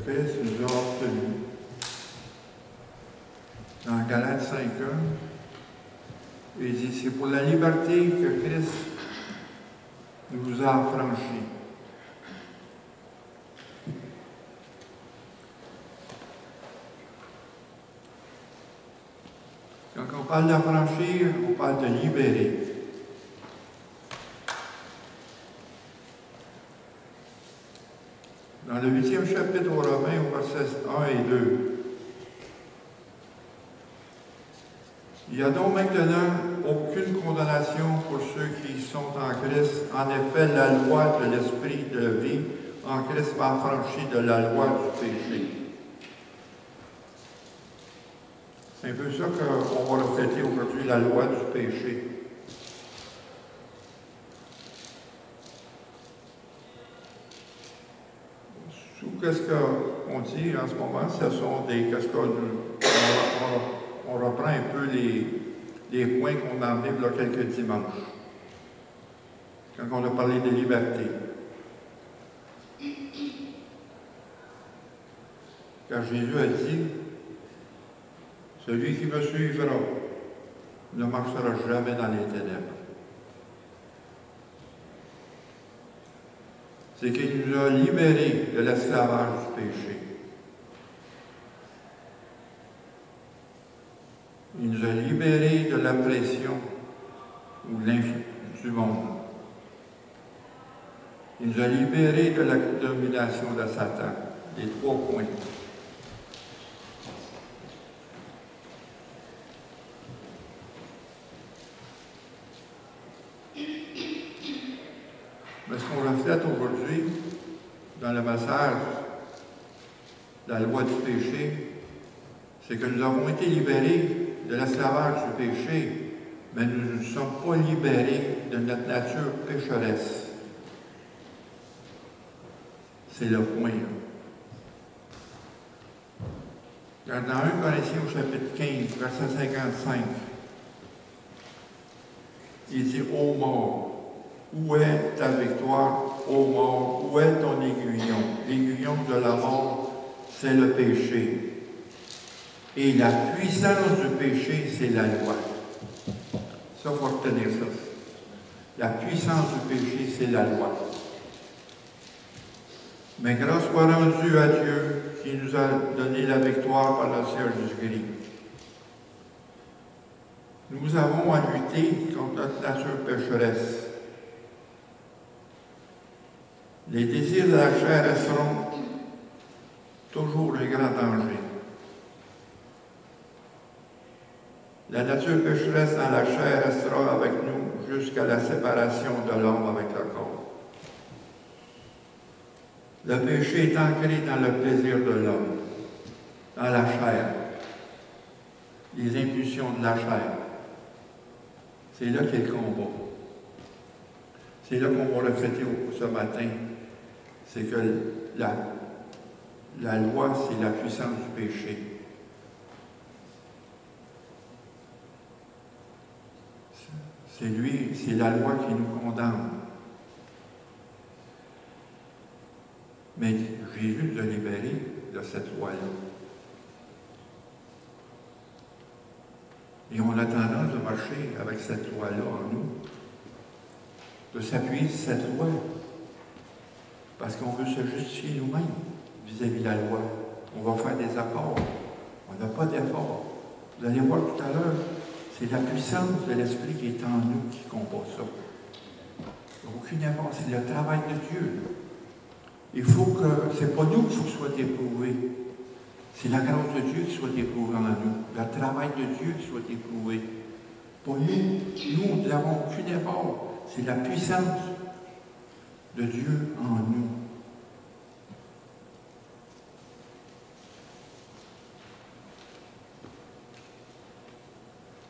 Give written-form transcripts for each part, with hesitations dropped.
Christ nous a obtenus. Dans Galates 5:1, il dit, c'est pour la liberté que Christ nous a affranchis. Quand on parle d'affranchir, on parle de libérer. Dans le 8e chapitre aux Romains, au verset 1 et 2, il n'y a donc maintenant aucune condamnation pour ceux qui sont en Christ. En effet, la loi de l'esprit de vie en Christ m'a affranchi de la loi du péché. C'est un peu ça qu'on va refléter aujourd'hui, la loi du péché. Qu'est-ce qu'on dit en ce moment? Ce sont des... On reprend un peu les points qu'on a emmenés il y a quelques dimanches, quand on a parlé de liberté. Car Jésus a dit, celui qui me suivra ne marchera jamais dans les ténèbres. C'est qu'il nous a libérés de l'esclavage du péché. Il nous a libérés de la pression ou du monde. Il nous a libérés de la domination de Satan. Les 3 points. Mais ce qu'on reflète aujourd'hui, dans le message de la loi du péché, c'est que nous avons été libérés de l'esclavage du péché, mais nous ne sommes pas libérés de notre nature pécheresse. C'est le point. Dans 1 Corinthiens au chapitre 15, verset 55, il dit « Ô mort, où est ta victoire, ô mort? Où est ton aiguillon? L'aiguillon de la mort, c'est le péché. Et la puissance du péché, c'est la loi. » Ça, il faut retenir ça. La puissance du péché, c'est la loi. Mais grâce soit rendue à Dieu qui nous a donné la victoire par le Seigneur Jésus-Christ. Nous avons à lutter contre notre nature pécheresse. Les désirs de la chair resteront toujours un grand danger. La nature pécheresse dans la chair restera avec nous jusqu'à la séparation de l'homme avec le corps. Le péché est ancré dans le plaisir de l'homme, dans la chair, les impulsions de la chair. C'est là qu'est le combat. C'est là qu'on va refléter ce matin. C'est que la loi, c'est la puissance du péché. C'est la loi qui nous condamne. Mais Jésus nous a libérés de cette loi-là. Et on a tendance de marcher avec cette loi-là en nous, de s'appuyer sur cette loi, parce qu'on veut se justifier nous-mêmes vis-à-vis de la loi. On va faire des efforts. On n'a pas d'efforts. Vous allez voir tout à l'heure, c'est la puissance de l'Esprit qui est en nous qui combat ça. Il n'y a aucun effort, c'est le travail de Dieu. Il faut que, c'est pas nous qu'il faut que soit éprouvé. C'est la grâce de Dieu qui soit éprouvée en nous. Le travail de Dieu qui soit éprouvé. Pour nous n'avons aucun effort. C'est la puissance de Dieu en nous.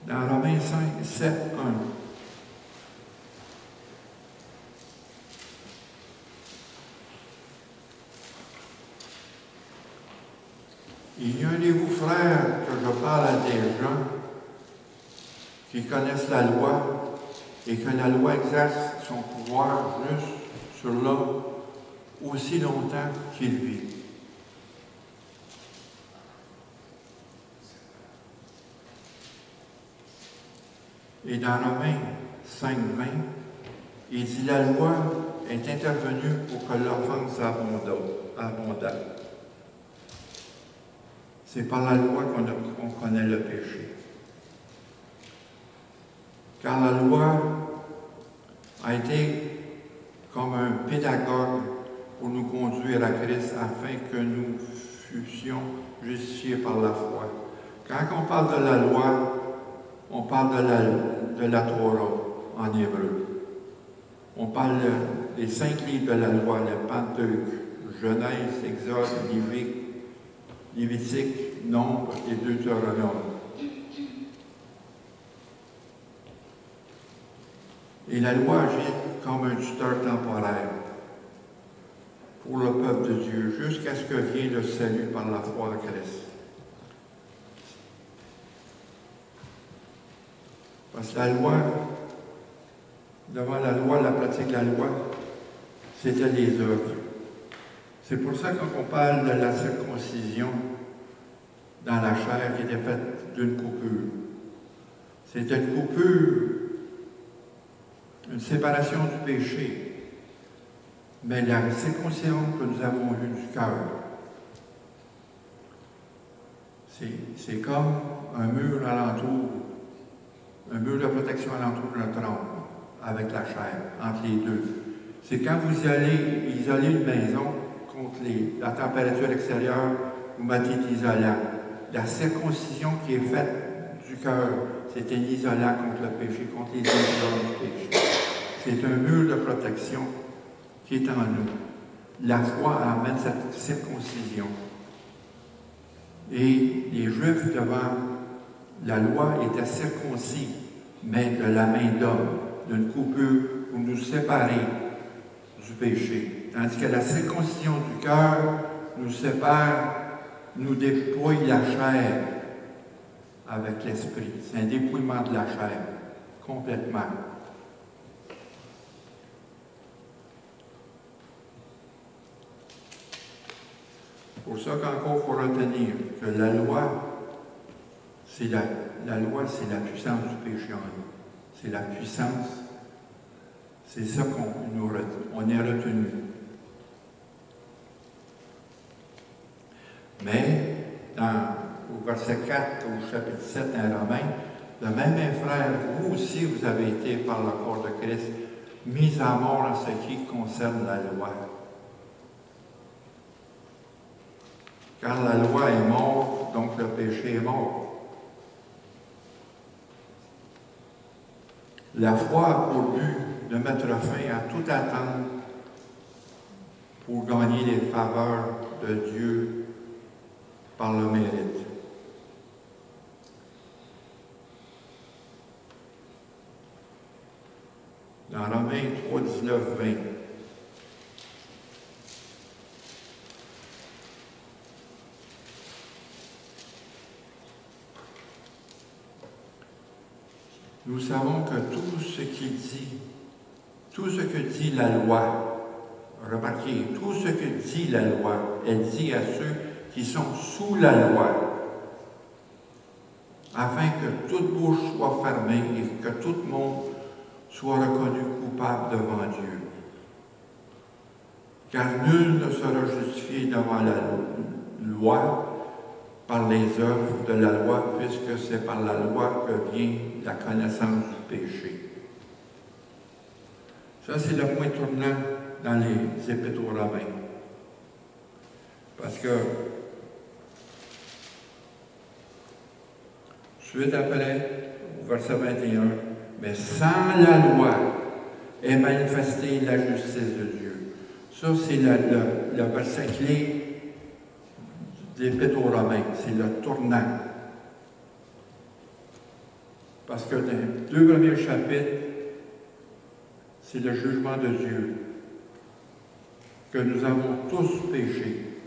Dans Romains 5, 7, 1. Il y a un de vous, frères, que je parle à des gens qui connaissent la loi et que la loi exerce son pouvoir juste sur l'homme aussi longtemps qu'il vit. Et dans Romains 5, 20, il dit « La loi est intervenue pour que l'offense abondât. » C'est par la loi qu'on connaît le péché. Car la loi a été comme un pédagogue pour nous conduire à Christ afin que nous fussions justifiés par la foi. Quand on parle de la loi, on parle de la Torah en hébreu. On parle des 5 livres de la loi, le Pentateuque, Genèse, Exode, Lévitique, Nombre et Deutéronome. Et la loi agit comme un tuteur temporaire pour le peuple de Dieu, jusqu'à ce que vienne le salut par la foi en Christ. Parce que la loi, devant la loi, la pratique de la loi, c'était les œuvres. C'est pour ça que quand on parle de la circoncision dans la chair qui était faite d'une coupure, c'était une coupure, une séparation du péché. Mais la circoncision que nous avons eue du cœur, c'est comme un mur alentour, un mur de protection alentour de notre âme, avec la chair, entre les deux. C'est quand vous allez isoler une maison contre la température extérieure, vous mettez l'isolant. La circoncision qui est faite du cœur, c'est un isolant contre le péché, contre les influences du péché. C'est un mur de protection qui est en nous. La foi amène cette circoncision. Et les Juifs, devant la loi, étaient circoncis, mais de la main d'homme, d'une coupure pour nous séparer du péché. Tandis que la circoncision du cœur nous sépare, nous dépouille la chair avec l'esprit. C'est un dépouillement de la chair, complètement. Pour ça qu'encore, il faut retenir que la loi, c'est la puissance du péché en nous. C'est la puissance. C'est ça qu'on est retenu. Mais, au verset 4, au chapitre 7 dans Romains, de même, mes frères, vous aussi, vous avez été, par le corps de Christ, mis à mort en ce qui concerne la loi. Car la loi est morte, donc le péché est mort. La foi a pour but de mettre fin à toute attente pour gagner les faveurs de Dieu par le mérite. Dans Romains 3, 19, 20, nous savons que tout ce que dit la loi, remarquez, tout ce que dit la loi, elle dit à ceux qui sont sous la loi, afin que toute bouche soit fermée et que tout le monde soit reconnu coupable devant Dieu. Car nul ne sera justifié devant la loi par les œuvres de la loi, puisque c'est par la loi que vient la connaissance du péché. Ça, c'est le point tournant dans les Épîtres aux Romains. Parce que, suite après, au verset 21, mais sans la loi est manifestée la justice de Dieu. Ça, c'est le verset clé des Épîtres aux Romains. C'est le tournant. Parce que dans les 2 premiers chapitres, c'est le jugement de Dieu. Que nous avons tous péché.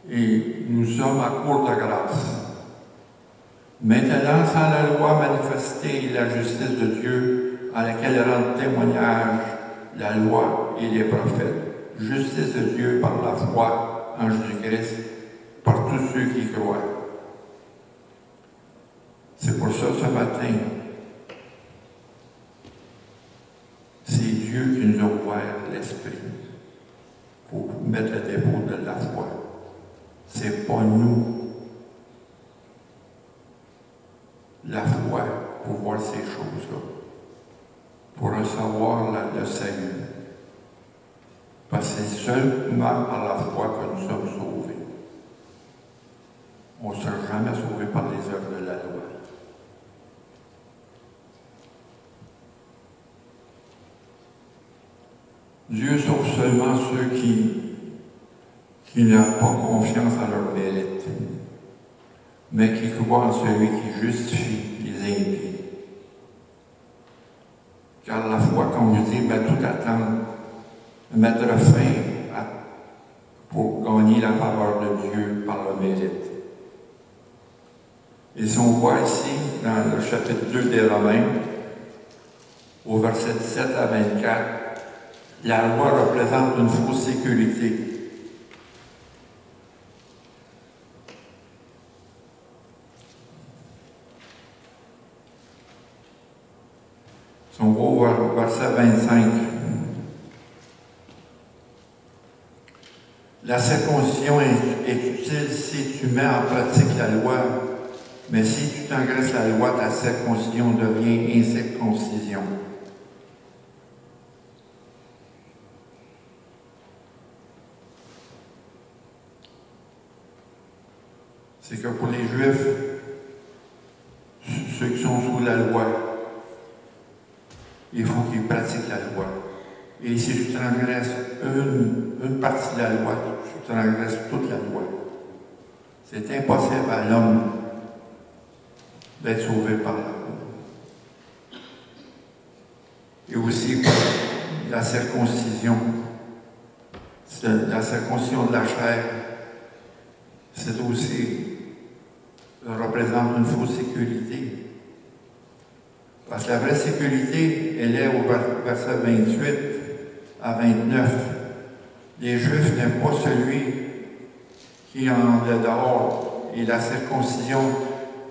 Et nous sommes à court de grâce. Maintenant, sans la loi manifestée la justice de Dieu, à laquelle rendent témoignage la loi et les prophètes, justice de Dieu par la foi en Jésus-Christ, par tous ceux qui croient. ça, ce matin, c'est Dieu qui nous a ouvert l'esprit pour mettre le dépôt de la foi. C'est pas nous. La foi pour voir ces choses-là, pour recevoir le salut. Parce que c'est seulement par la foi que nous sommes sauvés. On ne sera jamais sauvé par les œuvres de la loi. Dieu sauve seulement ceux qui n'ont pas confiance en leur mérite, mais qui croient en celui qui justifie les impies. Car la foi, comme je dis, tout attendre, mettre fin pour gagner la faveur de Dieu par le mérite. Et si on voit ici, dans le chapitre 2 des Romains, au verset 17 à 24, la loi représente une fausse sécurité. Si on va au verset 25, la circoncision est utile si tu mets en pratique la loi, mais si tu t'engraisses la loi, ta circoncision devient incirconcision. C'est que pour les Juifs, ceux qui sont sous la loi, il faut qu'ils pratiquent la loi. Et si tu transgresses une partie de la loi, tu transgresses toute la loi. C'est impossible à l'homme d'être sauvé par la loi. Et aussi la circoncision. La circoncision de la chair, c'est aussi représente une fausse sécurité. Parce que la vraie sécurité, elle est au verset 28 à 29. Les Juifs n'aiment pas celui qui en est dehors. Et la circoncision,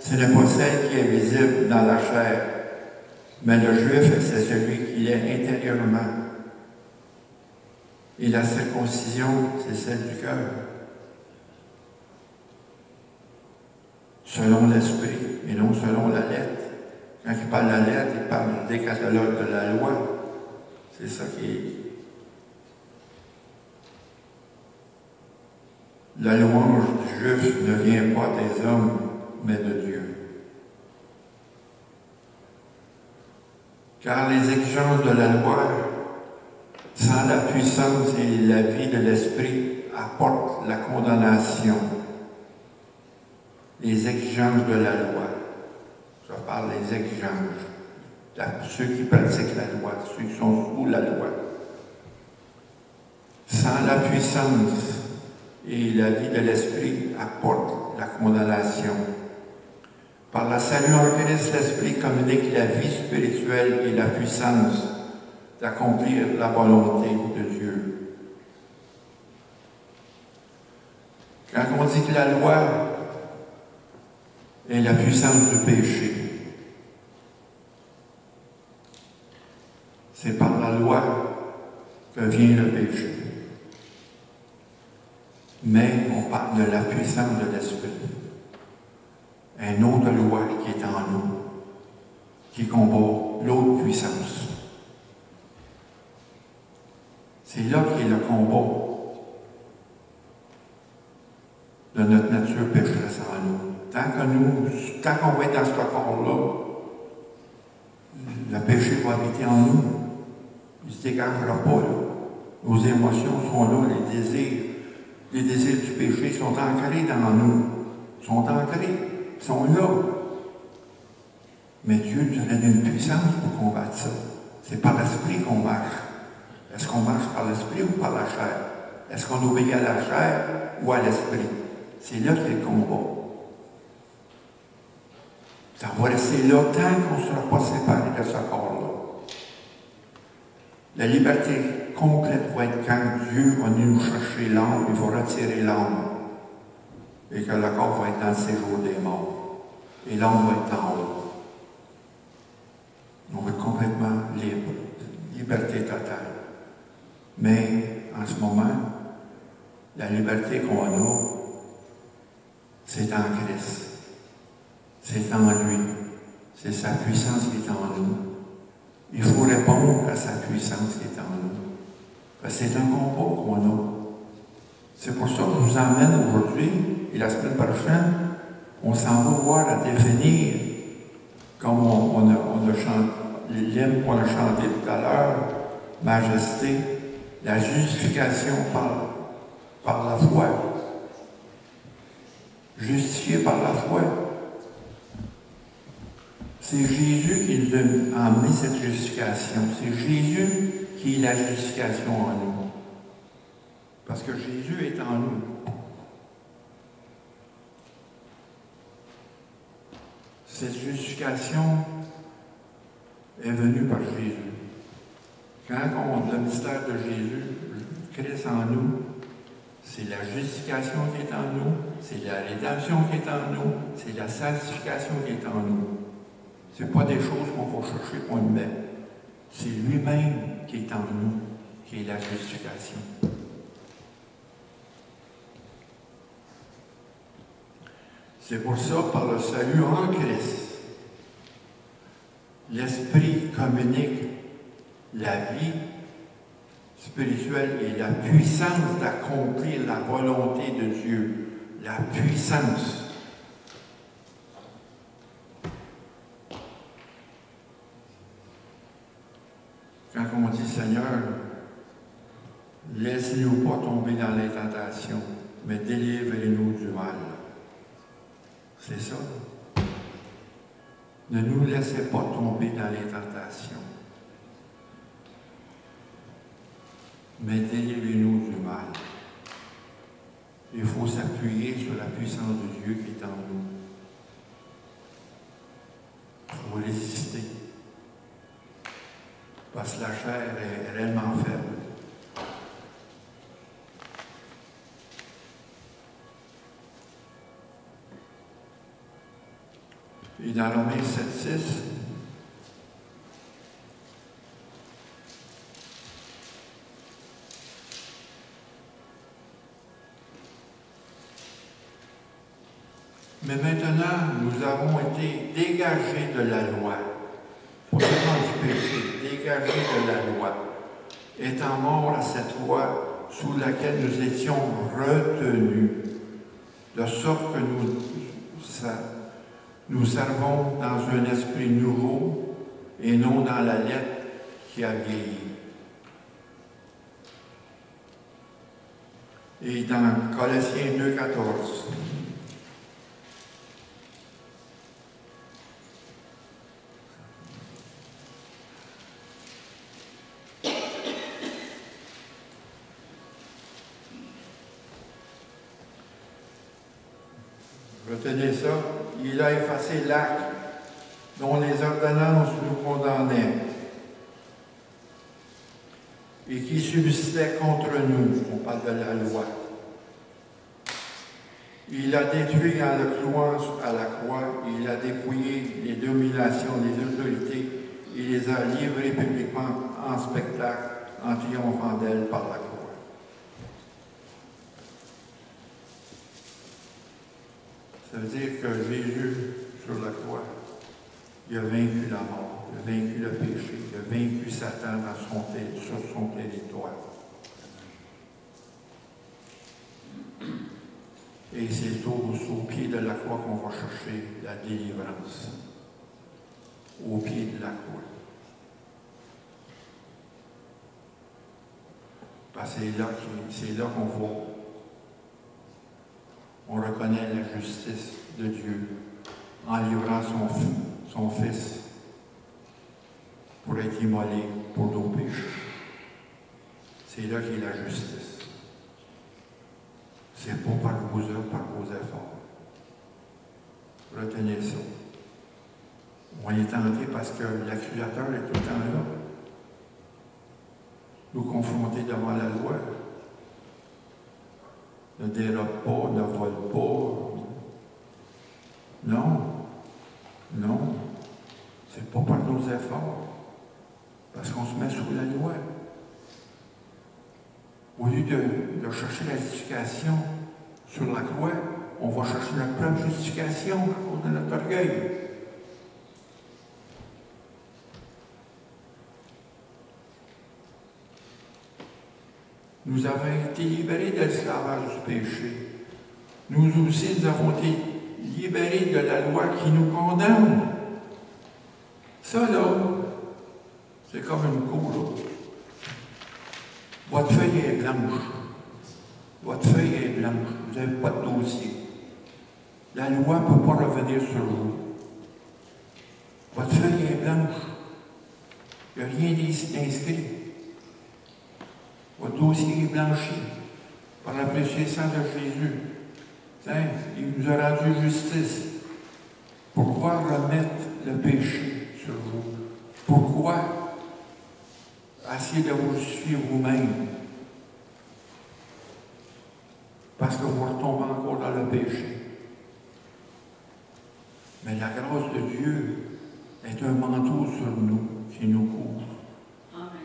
ce n'est pas celle qui est visible dans la chair. Mais le Juif, c'est celui qui est intérieurement. Et la circoncision, c'est celle du cœur. Selon l'esprit et non selon la lettre. Quand il parle de la lettre, il parle du décatalogue de la loi. C'est ça qui est. La louange du juif ne vient pas des hommes, mais de Dieu. Car les exigences de la loi, sans la puissance et la vie de l'esprit, apportent la condamnation. Les exigences de la loi. Je parle des exigences. Ceux qui pratiquent la loi, ceux qui sont sous la loi. Sans la puissance et la vie de l'esprit apportent la condamnation. Par la salut en Christ, l'esprit communique la vie spirituelle et la puissance d'accomplir la volonté de Dieu. Quand on dit que la loi est la puissance du péché, c'est par la loi que vient le péché. Mais on parle de la puissance de l'esprit. Une autre loi qui est en nous, qui combat l'autre puissance. C'est là qu'est le combat de notre nature pécheresse en nous. Tant qu'on va être dans ce corps-là, le péché va habiter en nous. Il ne se dégagera pas. Là. Nos émotions sont là, les désirs du péché sont ancrés dans nous. Ils sont ancrés, ils sont là. Mais Dieu nous donne une puissance pour combattre ça. C'est par l'esprit qu'on marche. Est-ce qu'on marche par l'esprit ou par la chair? Est-ce qu'on obéit à la chair ou à l'esprit? C'est là qu'il y a le combat. Ça va rester là tant qu'on ne sera pas séparé de ce corps-là. La liberté complète va être quand Dieu va venir nous chercher l'âme, il va retirer l'âme. Et que le corps va être dans le séjour des morts. Et l'âme va être en haut. liberté totale. Mais en ce moment, la liberté qu'on a, c'est en Christ. C'est en lui. C'est sa puissance qui est en nous. Il faut répondre à sa puissance qui est en nous. Parce que c'est un combat qu'on a. C'est pour ça que je vous emmène aujourd'hui, et la semaine prochaine, on s'en va voir à définir, comme on a chanté, l'hymne qu'on a chanté tout à l'heure, Majesté, la justification par la foi. Justifié par la foi. C'est Jésus qui nous a amené cette justification. C'est Jésus qui est la justification en nous. Parce que Jésus est en nous. Cette justification est venue par Jésus. Quand on a le mystère de Jésus, Christ en nous, c'est la justification qui est en nous, c'est la rédemption qui est en nous, c'est la sanctification qui est en nous. Ce n'est pas des choses qu'on va chercher, qu'on met. C'est lui-même qui est en nous, qui est la justification. C'est pour ça, par le salut en Christ, l'Esprit communique la vie spirituelle et la puissance d'accomplir la volonté de Dieu. La puissance. Quand on dit Seigneur, laisse-nous pas tomber dans les tentations, mais délivre-nous du mal. C'est ça. Ne nous laissez pas tomber dans les tentations, mais délivrez-nous du mal. Il faut s'appuyer sur la puissance de Dieu qui est en nous. Il faut résister. Parce que la chair est réellement faible. Et dans Romains 7,6, mais maintenant, nous avons été dégagés de la loi, pas seulement du péché, dégagés de la loi, étant morts à cette loi sous laquelle nous étions retenus, de sorte que nous servons dans un esprit nouveau et non dans la lettre qui a vieilli. Et dans Colossiens 2,14, retenez ça, il a effacé l'acte dont les ordonnances nous condamnaient et qui subsistait contre nous. On parle de la loi. Il a détruit en le clouant à la croix, il a dépouillé les dominations, les autorités, il les a livrées publiquement en spectacle, en triomphant d'elles par la croix. Ça veut dire que Jésus, sur la croix, il a vaincu la mort, il a vaincu le péché, il a vaincu Satan sur son territoire. Et c'est au pied de la croix qu'on va chercher la délivrance. Au pied de la croix. Parce que c'est là qu'on va. On reconnaît la justice de Dieu en livrant son Fils pour être immolé pour nos péchés. C'est là qu'il y a la justice. C'est pas par vos œuvres, par vos efforts. Retenez ça. On est tenté parce que l'accusateur est tout le temps là. Nous confronter devant la loi. Ne dérobe pas, ne vole pas. Non. C'est pas par nos efforts. Parce qu'on se met sous la loi. Au lieu de chercher la justification sur la croix, on va chercher notre propre justification à cause de notre orgueil. Nous avons été libérés de l'esclavage du péché. Nous aussi, nous avons été libérés de la loi qui nous condamne. Ça, là, c'est comme une cour. Votre feuille est blanche. Votre feuille est blanche. Vous n'avez pas de dossier. La loi ne peut pas revenir sur vous. Votre feuille est blanche. Il n'y a rien d'inscrit. Votre dossier est blanchi par le précieux sang de Jésus. Tiens, il nous a rendu justice. Pourquoi remettre le péché sur vous? Pourquoi essayer de vous justifier vous-même? Parce que vous retombez encore dans le péché. Mais la grâce de Dieu est un manteau sur nous qui nous couvre.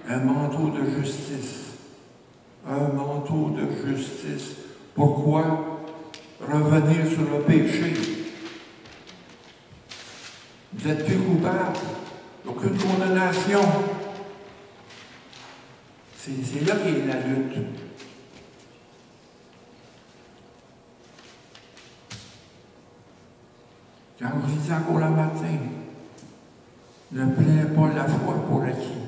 Un manteau de justice. Un manteau de justice. Pourquoi revenir sur le péché? Vous n'êtes plus coupable. Aucune condamnation. C'est là qu'est la lutte. Quand vous disais encore le matin, ne prenez pas la foi pour acquis.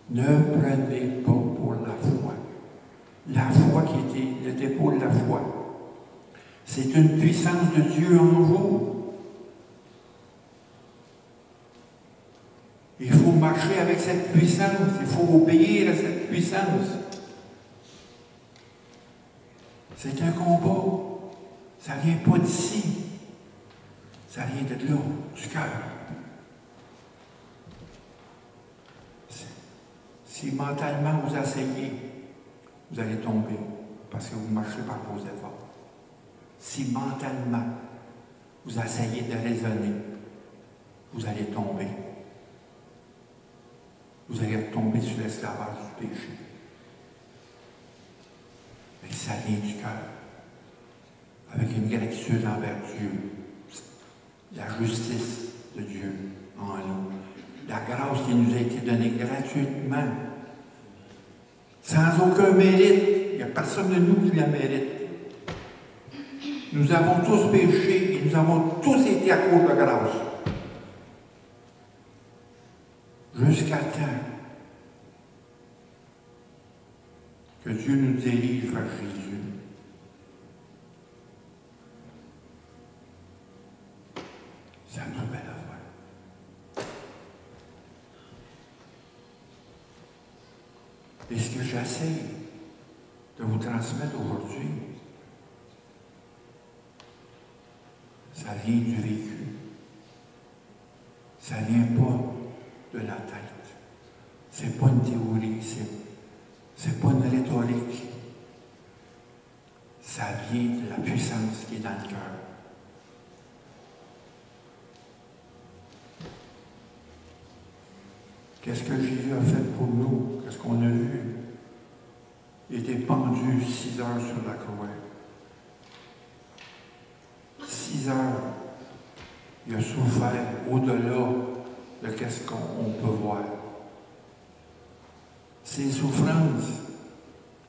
Ne prenez pas pour la foi. La foi qui n'était pas la foi. C'est une puissance de Dieu en vous. Il faut marcher avec cette puissance. Il faut obéir à cette puissance. C'est un combat. Ça ne vient pas d'ici. Ça vient de là, du cœur. Si mentalement vous asseyez, vous allez tomber parce que vous marchez par vos efforts. Si mentalement vous essayez de raisonner, vous allez tomber. Vous allez tomber sur l'esclavage du péché. Mais ça vient du cœur, avec une gratitude envers Dieu. La justice de Dieu en nous. La grâce qui nous a été donnée gratuitement, sans aucun mérite. Il n'y a personne de nous qui la mérite. Nous avons tous péché et nous avons tous été à cause de grâce. Jusqu'à temps que Dieu nous dirige vers Jésus. C'est une belle affaire. Et ce que j'essaie de vous transmettre aujourd'hui, ça vient du vécu. Ça ne vient pas de la tête. Ce n'est pas une théorie, ce n'est pas une rhétorique. Ça vient de la puissance qui est dans le cœur. Qu'est-ce que Jésus a fait pour nous? Qu'est-ce qu'on a vu? Il était pendu 6 heures sur la croix. 6 heures. Il a souffert au-delà de ce qu'on peut voir. Ses souffrances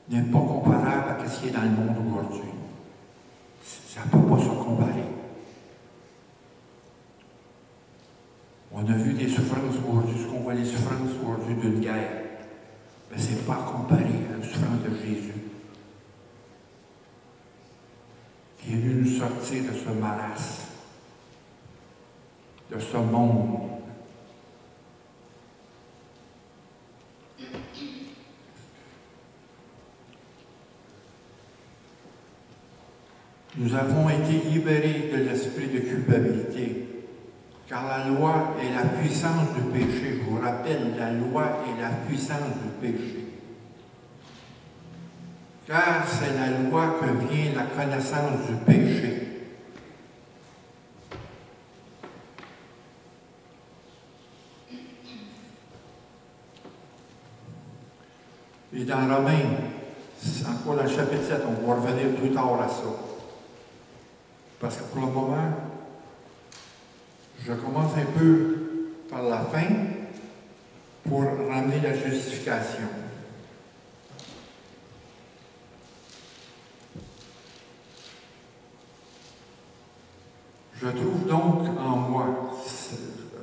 n'est pas comparable à ce qui est dans le monde aujourd'hui. Ça ne peut pas se comparer. On a vu des souffrances aujourd'hui, ce qu'on voit les souffrances aujourd'hui d'une guerre. Mais ce n'est pas comparé à la souffrance de Jésus. Qui est venu nous sortir de ce marasme, de ce monde. Nous avons été libérés de l'esprit de culpabilité. Car la loi est la puissance du péché. Je vous rappelle, la loi est la puissance du péché. Car c'est la loi que vient la connaissance du péché. Et dans Romains, encore dans le chapitre 7, on va revenir plus tard à ça. Parce que pour le moment, je commence un peu par la fin pour ramener la justification. Je trouve donc en moi,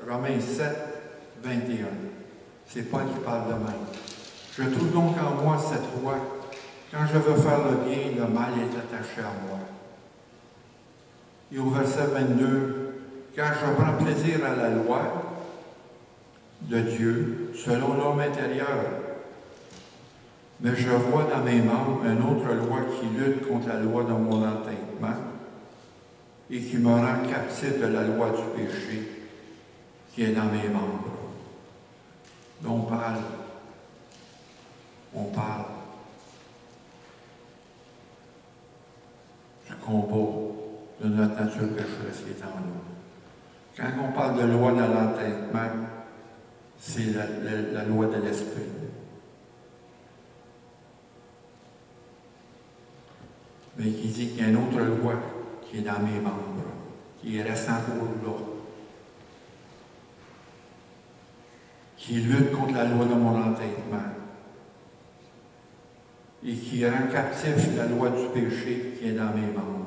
Romains 7, 21, c'est Paul qui parle de même. Je trouve donc en moi cette loi. Quand je veux faire le bien, le mal est attaché à moi. Et au verset 22, car je prends plaisir à la loi de Dieu selon l'homme intérieur, mais je vois dans mes membres une autre loi qui lutte contre la loi de mon entendement et qui me rend captif de la loi du péché qui est dans mes membres. Donc on parle du combat de notre nature pécheresse qui est en nous. Quand on parle de loi dans l'entendement, c'est la loi de l'esprit. Mais qui dit qu'il y a une autre loi qui est dans mes membres, qui reste encore là, qui lutte contre la loi de mon entendement et qui rend captif la loi du péché qui est dans mes membres.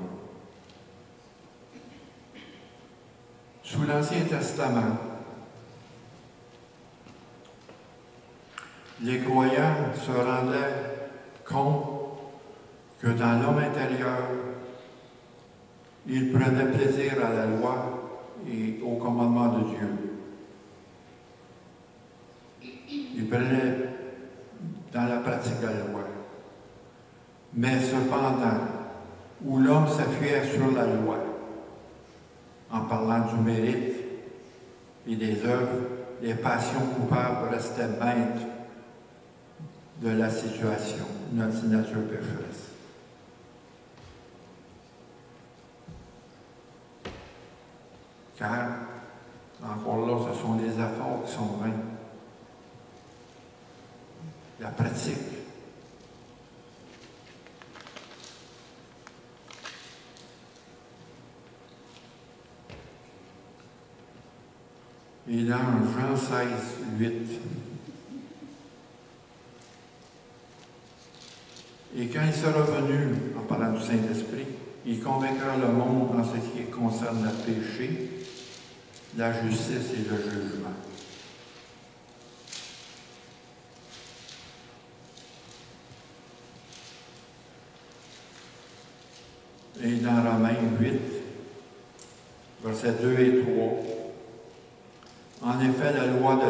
Sous l'Ancien Testament, les croyants se rendaient compte que dans l'homme intérieur, ils prenaient plaisir à la loi et au commandement de Dieu. Ils prenaient dans la pratique de la loi. Mais cependant, où l'homme s'appuyait sur la loi, en parlant du mérite et des œuvres, les passions coupables restaient maîtres de la situation, notre nature pécheresse. Car, encore là, ce sont des efforts qui sont vains. La pratique. Et dans Jean 16, 8, et quand il sera venu, en parlant du Saint-Esprit, il convaincra le monde en ce qui concerne le péché, la justice et le jugement. Et dans Romains 8, versets 2 et 3, en effet, la loi de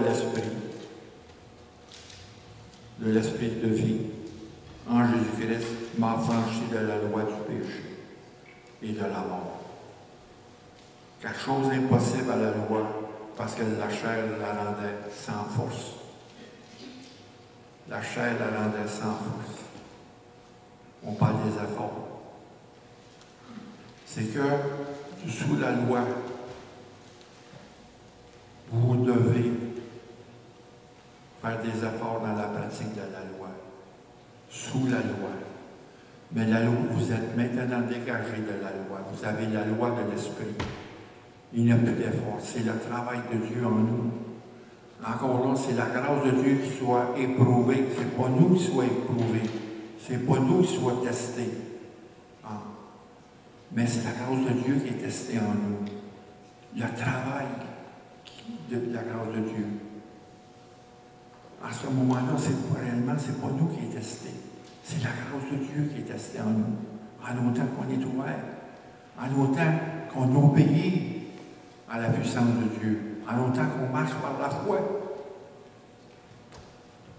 l'esprit de vie, en Jésus-Christ, m'a affranchi de la loi du péché et de la mort. Car chose impossible à la loi, parce que la chair la rendait sans force. La chair la rendait sans force. On parle des efforts. C'est que sous la loi, vous devez faire des efforts dans la pratique de la loi. Sous la loi. Mais la loi, vous êtes maintenant dégagé de la loi. Vous avez la loi de l'esprit. Il n'y a plus d'effort. C'est le travail de Dieu en nous. Encore là, c'est la grâce de Dieu qui soit éprouvée. Ce n'est pas nous qui soit éprouvés. Ce n'est pas nous qui soit testés. Ah. Mais c'est la grâce de Dieu qui est testée en nous. Le travail de la grâce de Dieu. À ce moment-là, c'est pas nous qui est testé. C'est la grâce de Dieu qui est testée en nous. En autant qu'on est ouvert. En autant qu'on obéit à la puissance de Dieu. En autant qu'on marche par la foi.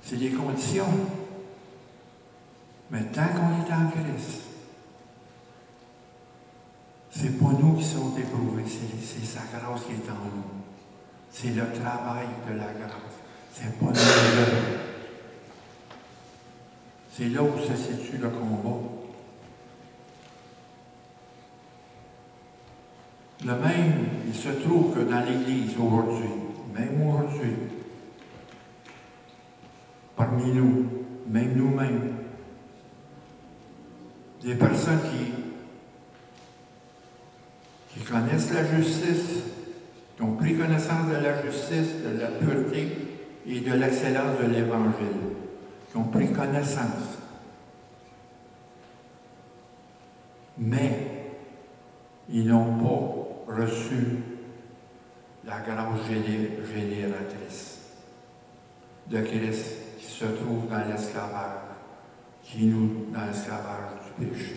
C'est les conditions. Mais tant qu'on est en Christ, c'est pas nous qui sommes éprouvés, c'est sa grâce qui est en nous. C'est le travail de la grâce. C'est pas nous. C'est là où se situe le combat. Le même, il se trouve que dans l'Église aujourd'hui, même aujourd'hui, parmi nous, même nous-mêmes. Des personnes qui connaissent la justice, qui ont pris connaissance de la justice, de la pureté et de l'excellence de l'Évangile, qui ont pris connaissance. Mais ils n'ont pas reçu la grâce génératrice de Christ qui se trouve dans l'esclavage, qui est nous dans l'esclavage du péché.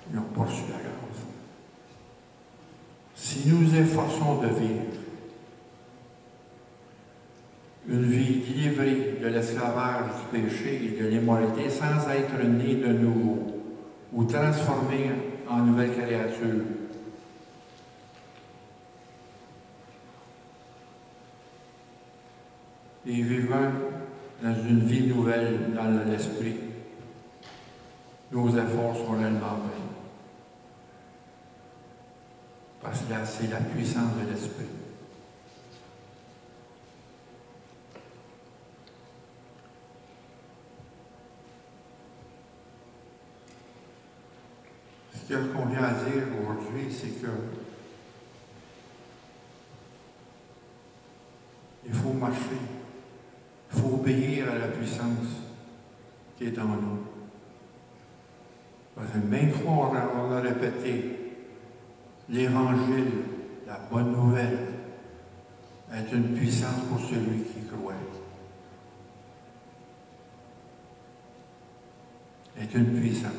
Ils n'ont pas reçu la grâce. Si nous nous efforçons de vivre une vie délivrée de l'esclavage du péché et de l'immoralité sans être nés de nouveau ou transformés en nouvelle créature, et vivant dans une vie nouvelle dans l'esprit, nos efforts sont réellement vains. Parce que là, c'est la puissance de l'esprit. Ce qu'on vient à dire aujourd'hui, c'est que il faut marcher. Il faut obéir à la puissance qui est en nous. Parce que maintes fois, on a répété, l'Évangile, la bonne nouvelle, est une puissance pour celui qui croit. Est une puissance.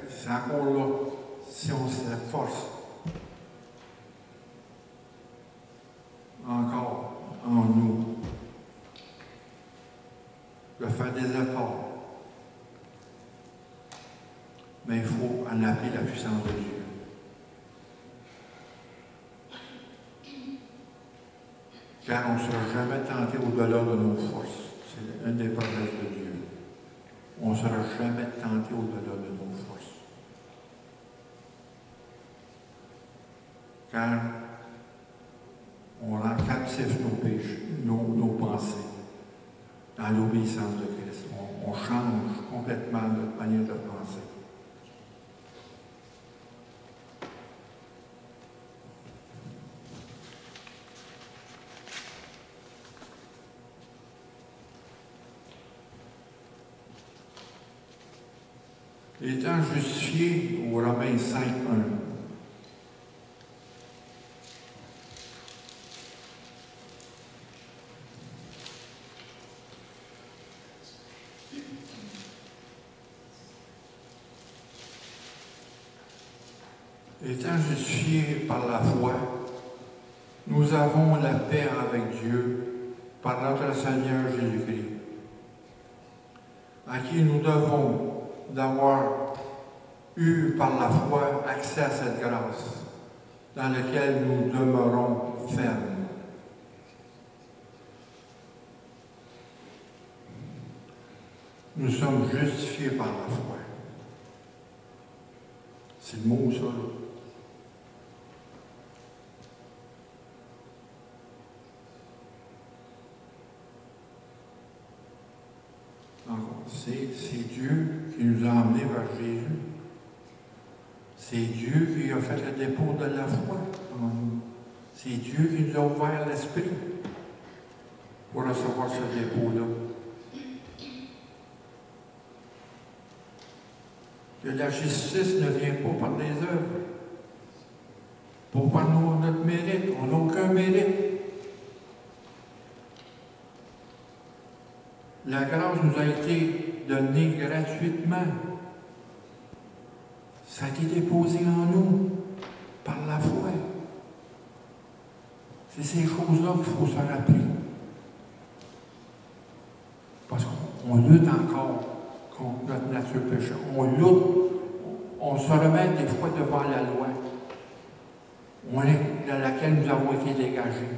C'est encore là, si on s'efforce encore en nous de faire des efforts, mais il faut en appeler la puissance de Dieu. Car on ne sera jamais tenté au-delà de nos forces. C'est une des promesses de Dieu. On ne sera jamais tenté au-delà de nos forces. Car on rend captif nos péchés, nos pensées, dans l'obéissance de Christ. On change complètement notre manière de penser. Étant justifié au Romains 5, 1. Étant justifiés par la foi, nous avons la paix avec Dieu par notre Seigneur Jésus-Christ, à qui nous devons d'avoir eu par la foi accès à cette grâce, dans laquelle nous demeurons fermes. Nous sommes justifiés par la foi. C'est le mot, ça. C'est Dieu qui nous a emmenés vers Jésus. C'est Dieu qui a fait le dépôt de la foi en nous. C'est Dieu qui nous a ouvert l'esprit pour recevoir ce dépôt-là. Que la justice ne vient pas par les œuvres, pas par notre mérite. On n'a aucun mérite. La grâce nous a été donnée gratuitement. Ça a été déposé en nous par la foi. C'est ces choses-là qu'il faut se rappeler. Parce qu'on lutte encore contre notre nature pécheur. On lutte, on se remet des fois devant la loi dans laquelle nous avons été dégagés.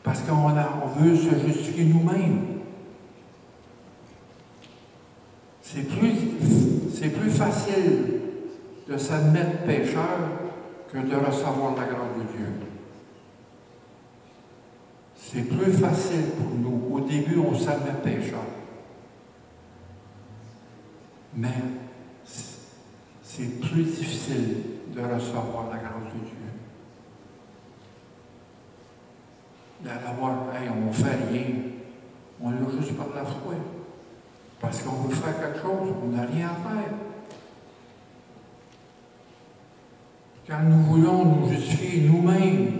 Parce qu'on veut se justifier nous-mêmes. C'est plus facile de s'admettre pécheur que de recevoir la grâce de Dieu. C'est plus facile pour nous. Au début, on s'admet pécheur. Mais c'est plus difficile de recevoir la grâce de Dieu. D'avoir, hey, on ne fait rien. On l'a juste par la foi. Parce qu'on veut faire quelque chose, on n'a rien à faire. Quand nous voulons nous justifier nous-mêmes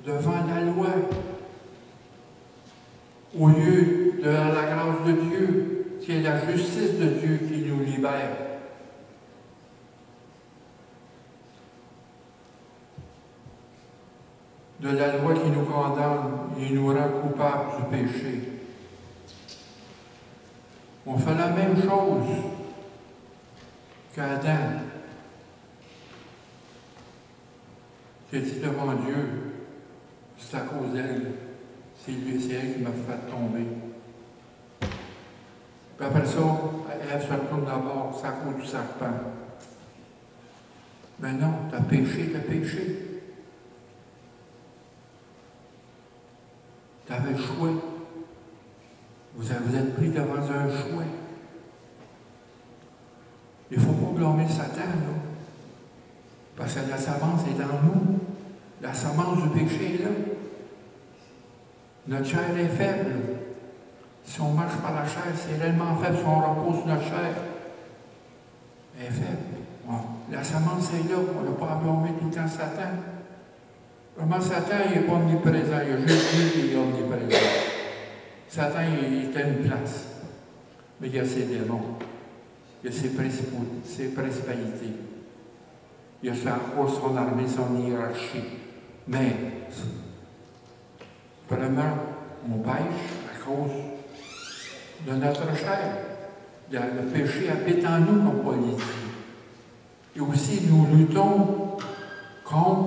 devant la loi, au lieu de la grâce de Dieu, qui est la justice de Dieu qui nous libère. De la loi qui nous condamne et nous rend coupables du péché. On fait la même chose qu'Adam, qui a dit devant Dieu, c'est à cause d'elle, c'est elle qui m'a fait tomber. Puis après ça, elle se retourne d'abord, c'est à cause du serpent. Mais non, t'as péché. Tu avais le choix. Vous êtes pris devant un choix. Il ne faut pas blâmer Satan, là. Parce que la semence est en nous. La semence du péché est là. Notre chair est faible. Si on marche par la chair, c'est réellement faible. Si on repose sur notre chair, elle est faible. Bon. La semence est là. On n'a pas à blâmer tout le temps Satan. Vraiment, Satan, il n'est pas omniprésent. Il y a juste lui qui est omniprésent. Satan, il est à une place. Mais il y a ses démons. Il y a ses principalités. Il y a son armée, son hiérarchie. Mais, vraiment, on pêche à cause de notre chair. Le péché habite en nous, comme Paul dit. Et aussi, nous luttons contre